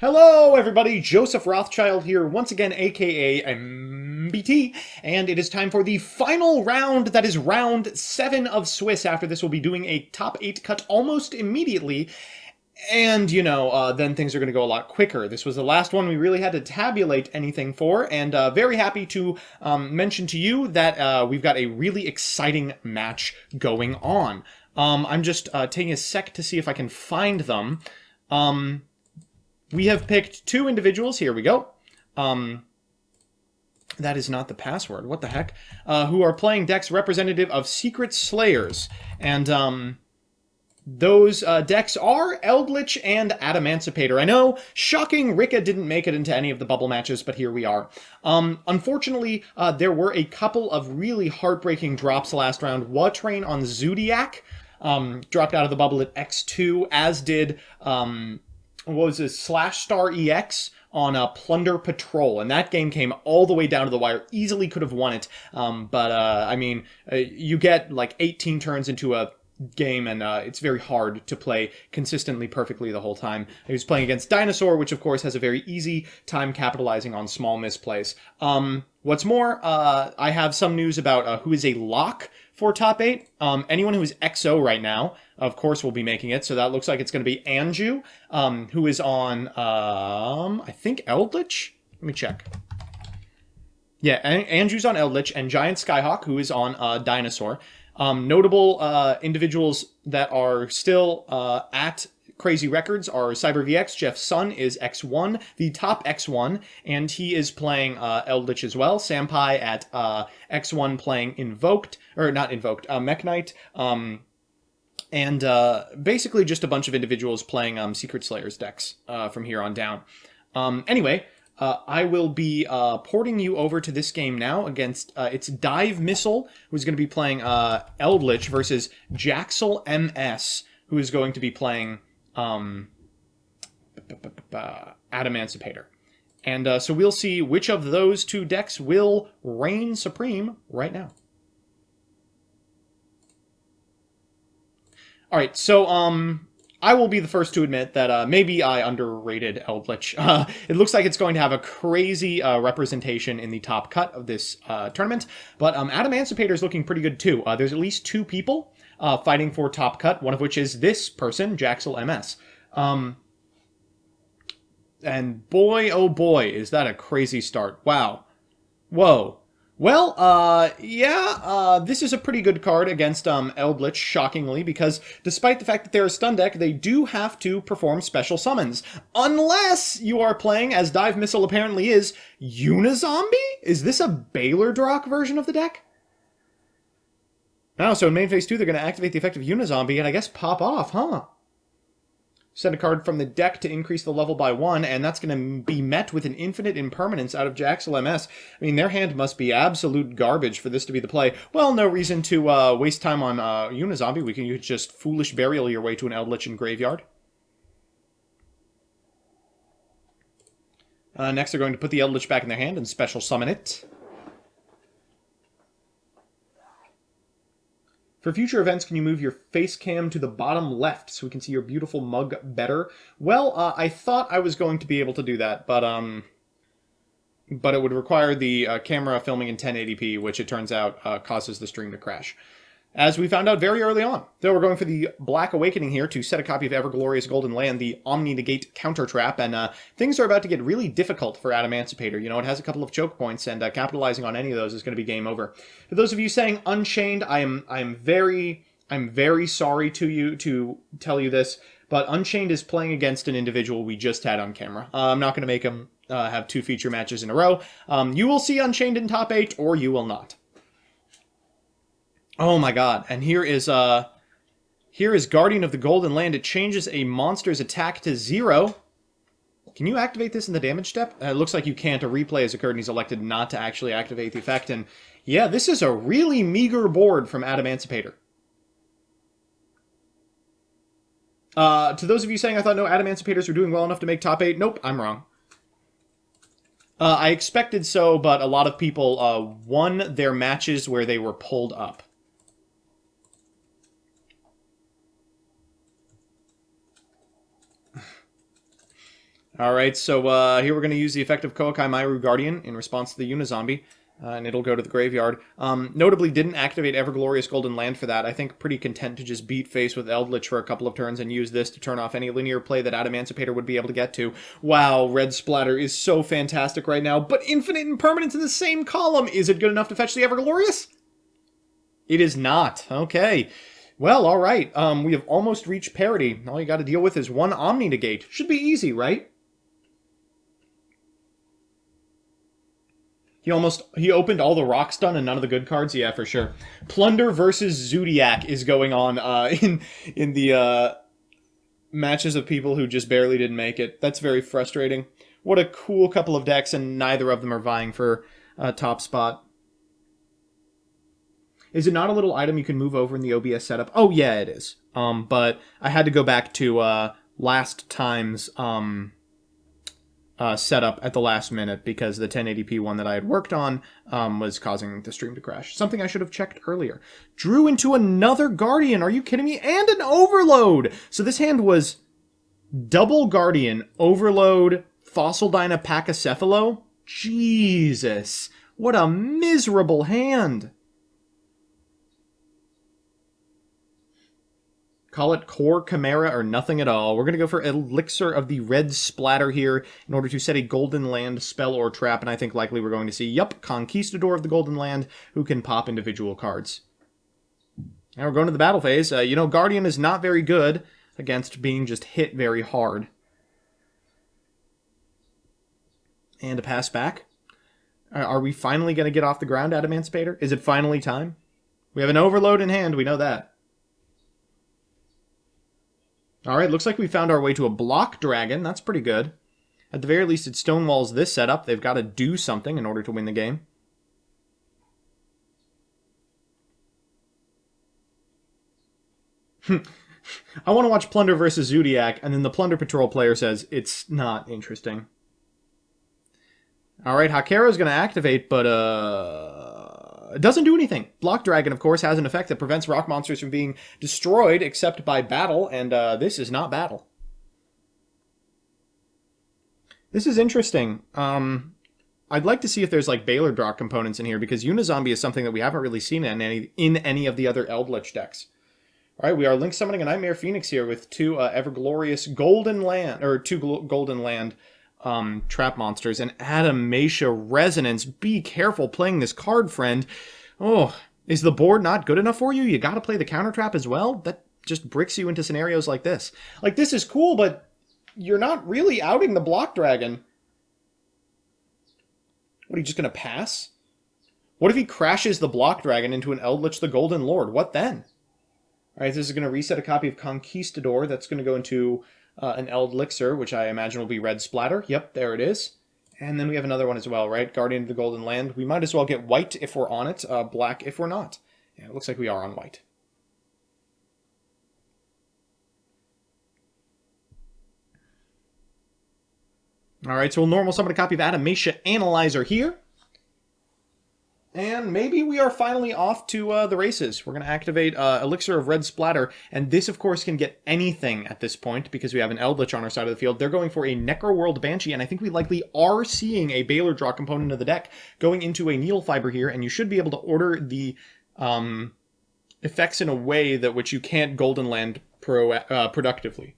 Hello, everybody. Joseph Rothschild here, once again, aka MBT, and it is time for the final round. That is round 7 of Swiss. After this, we'll be doing a top 8 cut almost immediately. And, then things are going to go a lot quicker. This was the last one we really had to tabulate anything for, and very happy to mention to you that we've got a really exciting match going on. I'm just taking a sec to see if I can find them. We have picked 2 individuals. Here we go. That is not the password. What the heck? Who are playing decks representative of Secret Slayers. And those decks are Eldlich and Adamancipator. I know, shocking, Rika didn't make it into any of the bubble matches, but here we are. Unfortunately, there were a couple of really heartbreaking drops last round. Watrain on Zodiac dropped out of the bubble at X2, as did... what was this? Slash Star EX on Plunder Patrol, and that game came all the way down to the wire. Easily could have won it, but you get like 18 turns into a game, and it's very hard to play consistently perfectly the whole time. He was playing against Dinosaur, which of course has a very easy time capitalizing on small misplays. What's more, I have some news about who is a lock for top 8. Anyone who is XO right now, of course, will be making it. So that looks like it's going to be Anju, who is on, I think, Eldlich? Let me check. Yeah, Anju's on Eldlich, and Giant Skyhawk, who is on Dinosaur. Notable individuals that are still at Crazy Records are CyberVX. Jeff Sun is X1, the top X1, and he is playing Eldlich as well. Sampai at X1 playing Mech Knight. And basically just a bunch of individuals playing Secret Slayers decks from here on down. Anyway, I will be porting you over to this game now against it's Dive Missile, who's going to be playing Eldlich, versus Jaxel MS, who is going to be playing Adamancipator. And so we'll see which of those 2 decks will reign supreme right now. All right, so I will be the first to admit that maybe I underrated Eldlich. It looks like it's going to have a crazy representation in the top cut of this tournament, but Adamancipator is looking pretty good too. There's at least 2 people fighting for top cut, one of which is this person, Jaxel MS. And boy, oh boy, is that a crazy start. Wow. Whoa. Well, this is a pretty good card against Eldlich, shockingly, because despite the fact that they're a stun deck, they do have to perform special summons. Unless you are playing, as Dive Missile apparently is, Unizombie? Is this a Baylor Drock version of the deck? Oh, so in main phase 2, they're going to activate the effect of Unizombie and I guess pop off, huh? Send a card from the deck to increase the level by 1, and that's going to be met with an infinite impermanence out of Jaxel MS. I mean, their hand must be absolute garbage for this to be the play. Well, no reason to waste time on Unizombie. We can just Foolish Burial your way to an Eldlich in Graveyard. Next, they're going to put the Eldlich back in their hand and special summon it. For future events, can you move your face cam to the bottom left so we can see your beautiful mug better? Well, I thought I was going to be able to do that, but it would require the camera filming in 1080p, which it turns out causes the stream to crash. As we found out very early on. So we're going for the Black Awakening here to set a copy of Everglorious Golden Land, the Omni-Negate Counter Trap, and things are about to get really difficult for Adamancipator. It has a couple of choke points, and capitalizing on any of those is going to be game over. For those of you saying Unchained, I'm very sorry to tell you this, but Unchained is playing against an individual we just had on camera. I'm not going to make him have 2 feature matches in a row. You will see Unchained in top 8, or you will not. Oh my god, and here is Guardian of the Golden Land. It changes a monster's attack to 0. Can you activate this in the damage step? It looks like you can't. A replay has occurred and he's elected not to actually activate the effect. And yeah, this is a really meager board from Adamancipator. To those of you saying I thought no Adamancipators were doing well enough to make top 8, nope, I'm wrong. I expected so, but a lot of people won their matches where they were pulled up. All right, so here we're going to use the effect of Koakai Mairu Guardian in response to the Unizombie, and it'll go to the graveyard. Notably, didn't activate Everglorious Golden Land for that. I think pretty content to just beat face with Eldlich for a couple of turns and use this to turn off any linear play that Adamancipator would be able to get to. Wow, Red Splatter is so fantastic right now, but Infinite Impermanence in the same column. Is it good enough to fetch the Everglorious? It is not. Okay. Well, all right. We have almost reached parity. All you got to deal with is one Omni Negate. Should be easy, right? He opened all the rock stun and none of the good cards? Yeah, for sure. Plunder versus Zodiac is going on in the matches of people who just barely didn't make it. That's very frustrating. What a cool couple of decks, and neither of them are vying for a top spot. Is it not a little item you can move over in the OBS setup? Oh, yeah, it is. But I had to go back to last time's setup at the last minute because the 1080p one that I had worked on was causing the stream to crash. Something I should have checked earlier. Drew into another Guardian. Are you kidding me? And an Overload! So this hand was double Guardian, Overload, Fossil Dyna, Pachycephalo? Jesus. What a miserable hand. Call it Core Chimera or nothing at all. We're going to go for Elixir of the Red Splatter here in order to set a Golden Land spell or trap, and I think likely we're going to see, yup, Conquistador of the Golden Land, who can pop individual cards. Now we're going to the battle phase. You know, Guardian is not very good against being just hit very hard. And a pass back. Are we finally going to get off the ground, Adamancipator? Is it finally time? We have an Overload in hand, we know that. Alright, looks like we found our way to a Block Dragon. That's pretty good. At the very least, it stonewalls this setup. They've got to do something in order to win the game. I want to watch Plunder versus Zodiac, and then the Plunder Patrol player says, it's not interesting. Alright, Hakero's going to activate, but it doesn't do anything. Block Dragon, of course, has an effect that prevents rock monsters from being destroyed except by battle, and this is not battle. This is interesting. I'd like to see if there's like Baylor Draw components in here, because Unizombie is something that we haven't really seen in any of the other Eldlich decks. Alright, we are Link summoning a Nightmare Phoenix here with two Everglorious Golden Land, or two Golden Land trap monsters, and Adamacia Resonance. Be careful playing this card, friend. Oh, is the board not good enough for you? You gotta play the counter trap as well? That just bricks you into scenarios like this. Like, this is cool, but you're not really outing the Block Dragon. What, are you just gonna pass? What if he crashes the Block Dragon into an Eldlich the Golden Lord? What then? Alright, this is gonna reset a copy of Conquistador. That's gonna go into an Eldlixir, which I imagine will be Red Splatter. Yep, there it is. And then we have another one as well, right? Guardian of the Golden Land. We might as well get white if we're on it, black if we're not. Yeah, it looks like we are on white. Alright, so we'll normal summon a copy of Adamacia Analyzer here. And maybe we are finally off to the races. We're going to activate Elixir of Red Splatter, and this, of course, can get anything at this point, because we have an Eldlich on our side of the field. They're going for a Necroworld Banshee, and I think we likely are seeing a Baylor Draw component of the deck going into a Needle Fiber here, and you should be able to order the effects in a way that which you can't Golden Land productively.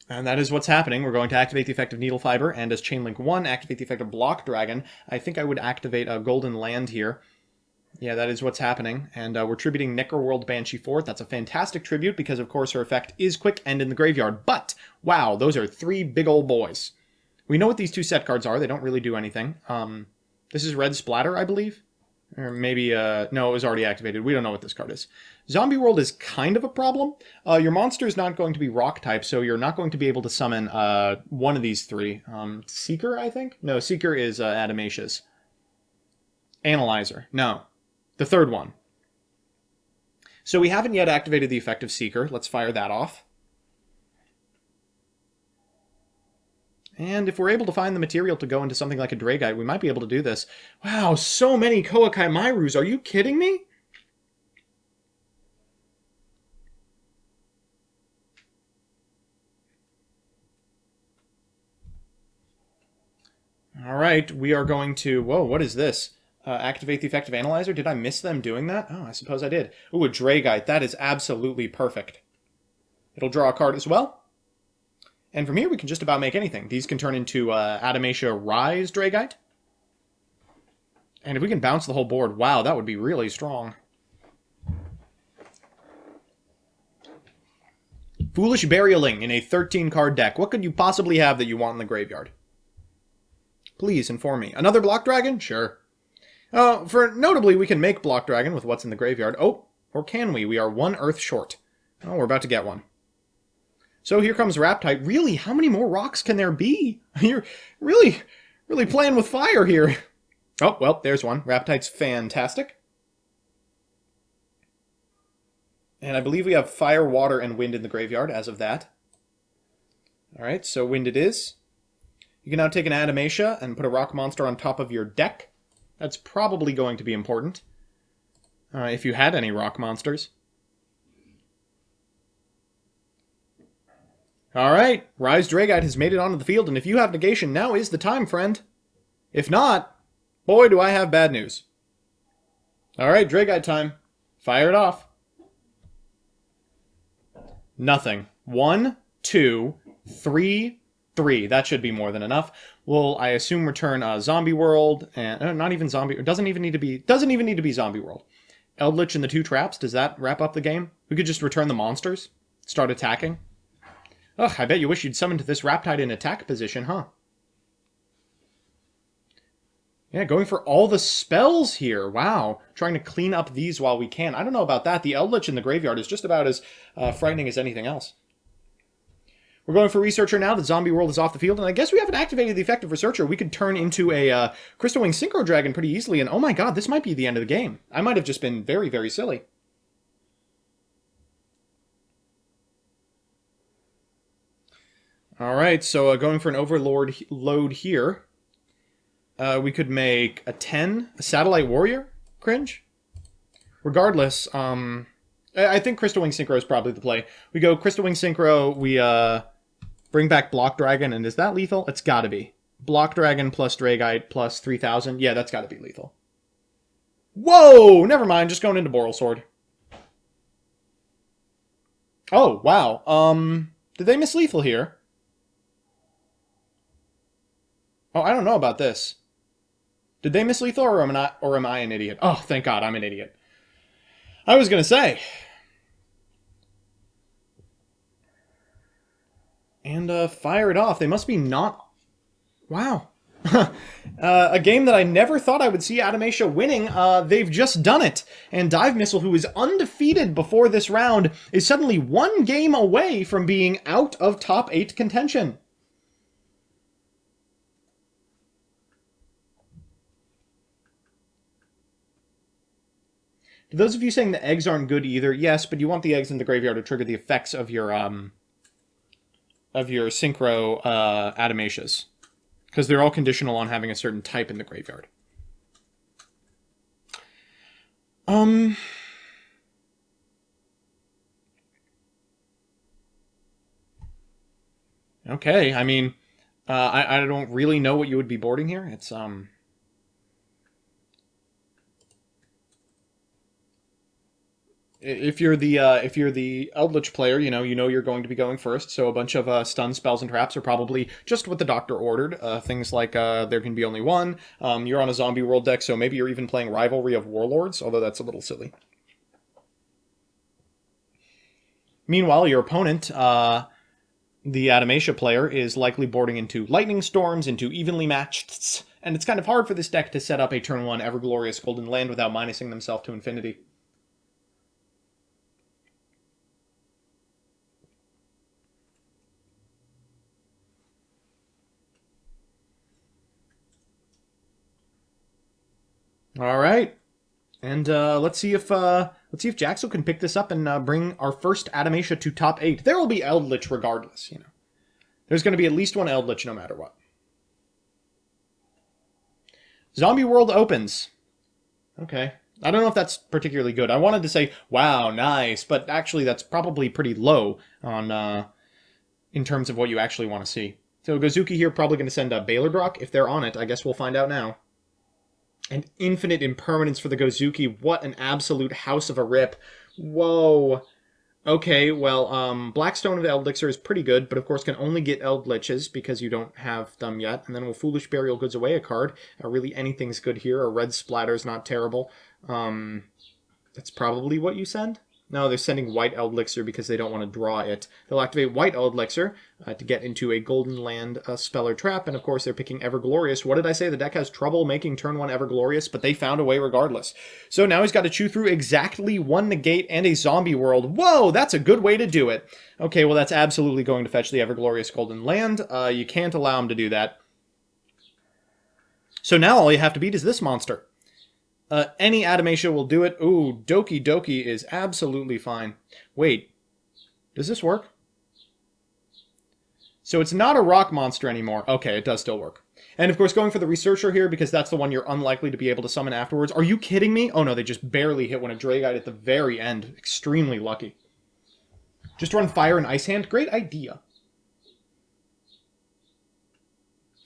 And that is what's happening. We're going to activate the effect of Needle Fiber, and as Chainlink 1, activate the effect of Block Dragon. I think I would activate a Golden Land here. Yeah, that is what's happening. And we're tributing Necroworld Banshee for it. That's a fantastic tribute, because of course her effect is quick and in the graveyard. But, wow, those are three big old boys. We know what these two set cards are. They don't really do anything. This is Red Splatter, I believe. Or maybe, no, it was already activated. We don't know what this card is. Zombie World is kind of a problem. Your monster is not going to be rock type, so you're not going to be able to summon one of these three. Seeker, I think? No, Seeker is Adamacia's. Analyzer. No. The third one. So we haven't yet activated the effect of Seeker. Let's fire that off. And if we're able to find the material to go into something like a Dragite, we might be able to do this. Wow, so many Koakai Mairus. Are you kidding me? All right, we are going to... Whoa, what is this? Activate the effective analyzer? Did I miss them doing that? Oh, I suppose I did. Ooh, a Dragite. That is absolutely perfect. It'll draw a card as well. And from here, we can just about make anything. These can turn into Adamancia Rise Dragite. And if we can bounce the whole board, wow, that would be really strong. Foolish Burialing in a 13-card deck. What could you possibly have that you want in the graveyard? Please inform me. Another Block Dragon? Sure. Notably, we can make Block Dragon with what's in the graveyard. Oh, or can we? We are 1 Earth short. Oh, we're about to get one. So here comes Raptite. Really, how many more rocks can there be? You're really playing with fire here. Oh, well, there's one. Raptite's fantastic. And I believe we have fire, water, and wind in the graveyard as of that. Alright, so wind it is. You can now take an Adamancia and put a rock monster on top of your deck. That's probably going to be important. If you had any rock monsters. Alright, Rise Dragite has made it onto the field, and if you have negation, now is the time, friend. If not, boy, do I have bad news. Alright, Dragite time. Fire it off. Nothing. 1, 2, 3, 3. That should be more than enough. We'll, I assume, return Zombie World, and not even Zombie. It doesn't even need to be Zombie World. Eldlich and the 2 traps. Does that wrap up the game? We could just return the monsters, start attacking. Ugh, I bet you wish you'd summoned this Raptite in attack position, huh? Yeah, going for all the spells here. Wow. Trying to clean up these while we can. I don't know about that. The Eldlich in the graveyard is just about as frightening as anything else. We're going for Researcher now. The Zombie World is off the field. And I guess we haven't activated the effective Researcher. We could turn into a Crystal Wing Synchro Dragon pretty easily. And oh my god, this might be the end of the game. I might have just been very, very silly. Alright, so going for an Overlord load here. We could make a 10, a Satellite Warrior, cringe. Regardless, I think Crystal Wing Synchro is probably the play. We go Crystal Wing Synchro, we bring back Block Dragon, and is that lethal? It's gotta be. Block Dragon plus Dragite plus 3,000. Yeah, that's gotta be lethal. Whoa! Never mind, just going into Boral Sword. Oh, wow. Did they miss lethal here? Oh, I don't know about this. Did they miss lethal, or am I an idiot? Oh, thank God, I'm an idiot. I was gonna say. And fire it off. They must be not... Wow. A game that I never thought I would see Adamancia winning. They've just done it. And Dive Missile, who is undefeated before this round, is suddenly 1 game away from being out of top 8 contention. Those of you saying the eggs aren't good either, yes, but you want the eggs in the graveyard to trigger the effects of your synchro Adamancias, because they're all conditional on having a certain type in the graveyard. Okay, I mean, I don't really know what you would be boarding here. It's If you're the Eldlich player, you know you're going to be going first. So a bunch of stun spells and traps are probably just what the doctor ordered. Things like there can be only one. You're on a Zombie World deck, so maybe you're even playing Rivalry of Warlords, although that's a little silly. Meanwhile, your opponent, the Adamancia player, is likely boarding into Lightning Storms, into Evenly Matched, and it's kind of hard for this deck to set up a turn 1 Everglorious Golden Land without minusing themselves to infinity. All right, and let's see if Jaxel can pick this up and bring our first Adamancia to top 8. There will be Eldlich regardless, you know. There's going to be at least one Eldlich no matter what. Zombie World opens. Okay, I don't know if that's particularly good. I wanted to say, wow, nice, but actually that's probably pretty low on in terms of what you actually want to see. So Gozuki here probably going to send a Baylordrock. If they're on it, I guess we'll find out now. And infinite impermanence for the Gozuki. What an absolute house of a rip. Whoa. Okay, well, Blackstone of the Eldlixir is pretty good, but of course can only get Eldliches because you don't have them yet. And then we'll Foolish Burial Goods away a card. Really anything's good here. A red splatter's not terrible. That's probably what you send? No, they're sending white Eldlixir because they don't want to draw it. They'll activate white Eldlixir to get into a Golden Land Speller Trap, and of course they're picking Everglorious. What did I say? The deck has trouble making turn 1 Everglorious, but they found a way regardless. So now he's got to chew through exactly 1 negate and a zombie world. Whoa, that's a good way to do it. Okay, well that's absolutely going to fetch the Everglorious Golden Land. You can't allow him to do that. So now all you have to beat is this monster. Any Adamancia will do it. Ooh, Doki Doki is absolutely fine. Wait, does this work? So it's not a rock monster anymore. Okay, it does still work. And of course, going for the Researcher here, because that's the one you're unlikely to be able to summon afterwards. Are you kidding me? Oh no, they just barely hit one of Dragite at the very end. Extremely lucky. Just run Fire and Ice Hand? Great idea.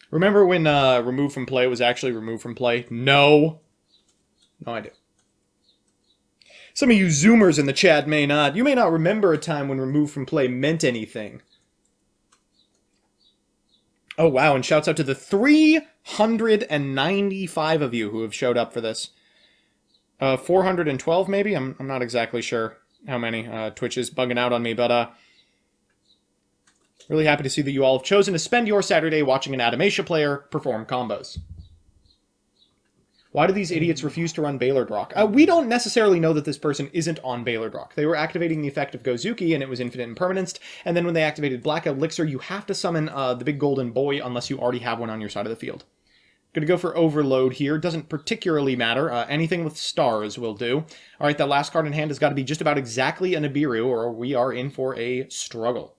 Remember when Remove from Play was actually removed from play? No. No idea. Some of you Zoomers in the chat may not. You may not remember a time when Remove from Play meant anything. Oh, wow, and shouts out to the 395 of you who have showed up for this. 412 maybe? I'm not exactly sure how many. Twitch is bugging out on me, but really happy to see that you all have chosen to spend your Saturday watching an Adamancia player perform combos. Why do these idiots refuse to run Baylordrock? We don't necessarily know that this person isn't on Baylordrock. They were activating the effect of Gozuki, and it was infinite impermanence. And then when they activated Black Eldlixir, you have to summon the big golden boy unless you already have one on your side of the field. Going to go for Overload here. Doesn't particularly matter. Anything with stars will do. All right, that last card in hand has got to be just about exactly a Nibiru, or we are in for a struggle.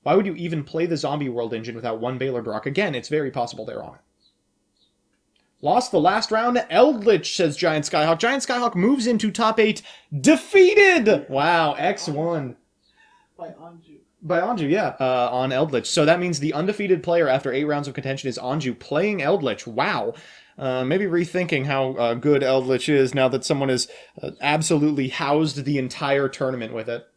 Why would you even play the Zombie World engine without one Baylordrock? Again, it's very possible they're on it. Lost the last round to Eldlich, says Giant Skyhawk. Giant Skyhawk moves into top 8. Defeated! Wow, X1. By Anju. By Anju, yeah, on Eldlich. So that means the undefeated player after 8 rounds of contention is Anju playing Eldlich. Wow. Maybe rethinking how good Eldlich is now that someone has absolutely housed the entire tournament with it.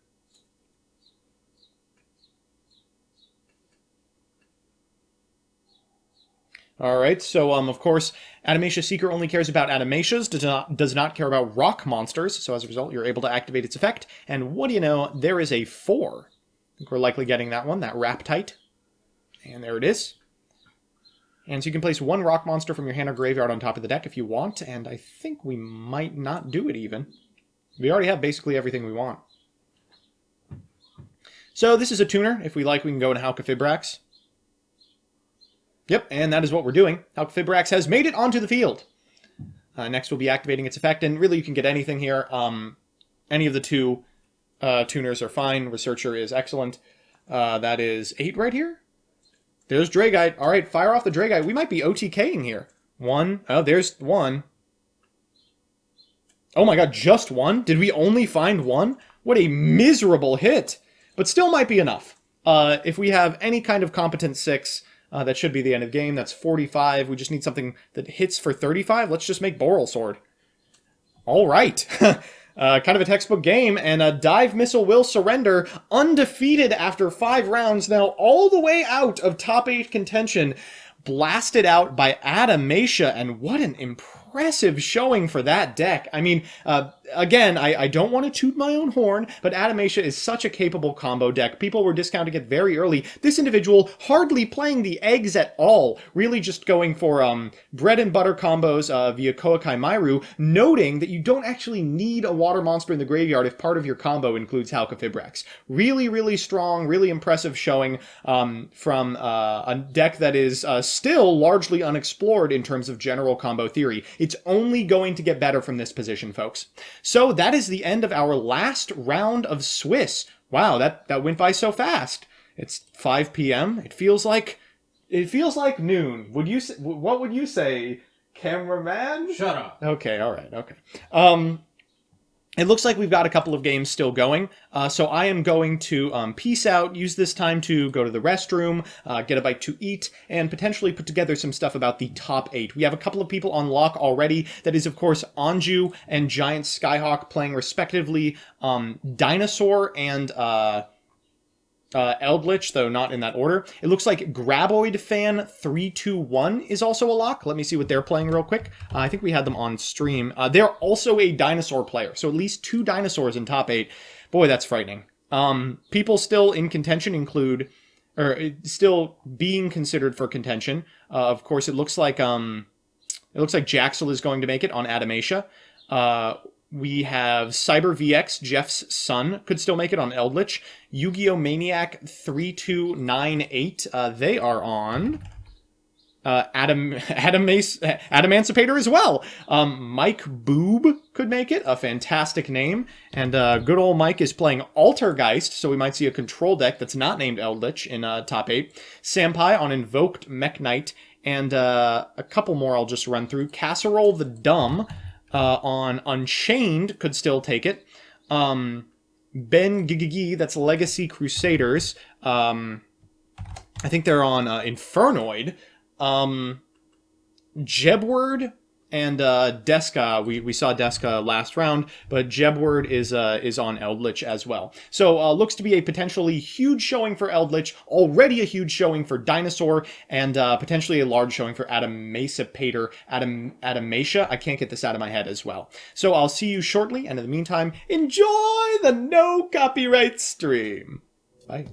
Alright, so of course, Adamancia Seeker only cares about Adamancias, does not care about rock monsters, so as a result, you're able to activate its effect, and what do you know, there is a 4. I think we're likely getting that one, that Raptite. And there it is. And so you can place 1 rock monster from your hand or graveyard on top of the deck if you want, and I think we might not do it even. We already have basically everything we want. So this is a tuner. If we like, we can go into Halqifibrax. Yep, and that is what we're doing. Halqifibrax has made it onto the field. Next we'll be activating its effect, and really you can get anything here. Any of the 2 tuners are fine. Researcher is excellent. That is 8 right here. There's Dragite. All right, fire off the Dragite. We might be OTKing here. 1. Oh, there's 1. Oh my god, just 1? Did we only find 1? What a miserable hit. But still might be enough. If we have any kind of competent 6... that should be the end of game. That's 45. We just need something that hits for 35. Let's just make Boral Sword. All right. Kind of a textbook game. And a Dive Missile will surrender. Undefeated after 5 rounds. Now all the way out of top 8 contention. Blasted out by Adamancia. And what an impressive showing for that deck. I mean, again, I don't want to toot my own horn, but Adamancia is such a capable combo deck. People were discounting it very early. This individual hardly playing the eggs at all, really just going for bread and butter combos via Koakai Mairu, noting that you don't actually need a water monster in the graveyard if part of your combo includes Halqifibrax. Really, really strong, really impressive showing from a deck that is still largely unexplored in terms of general combo theory. It's only going to get better from this position, folks. So that is the end of our last round of Swiss. Wow, that went by so fast. It's 5 p.m. It feels like noon. What would you say, cameraman? Shut up. Okay, all right, okay. it looks like we've got a couple of games still going, so I am going to peace out, use this time to go to the restroom, get a bite to eat, and potentially put together some stuff about the top 8. We have a couple of people on lock already. That is, of course, Anju and Giant Skyhawk playing respectively Dinosaur and Eldlich, though not in that order. It looks like Graboid Fan 321 is also a lock. Let me see what they're playing real quick. I think we had them on stream. They're also a dinosaur player, so at least 2 dinosaurs in top 8. Boy, that's frightening. People still in contention include, or still being considered for contention. Of course, it looks like Jaxel is going to make it on Adamancipator. We have Cyber VX, Jeff's son, could still make it on Eldlich. Yu-Gi-Oh! Maniac 3298, they are on Adamancipator as well. Mike Boob could make it, a fantastic name. And good old Mike is playing Altergeist, so we might see a control deck that's not named Eldlich in top 8. Sampai on Invoked Mech Knight, and a couple more I'll just run through. Casserole the Dumb on Unchained could still take it. Ben Gigigi, that's Legacy Crusaders. I think they're on Infernoid. Jebword and Deska. We saw Deska last round, but Jebword is on Eldlich as well. So looks to be a potentially huge showing for Eldlich, already a huge showing for Dinosaur, and potentially a large showing for Adamancipator, Adamacia. I can't get this out of my head as well. So I'll see you shortly, and in the meantime, enjoy the no copyright stream. Bye.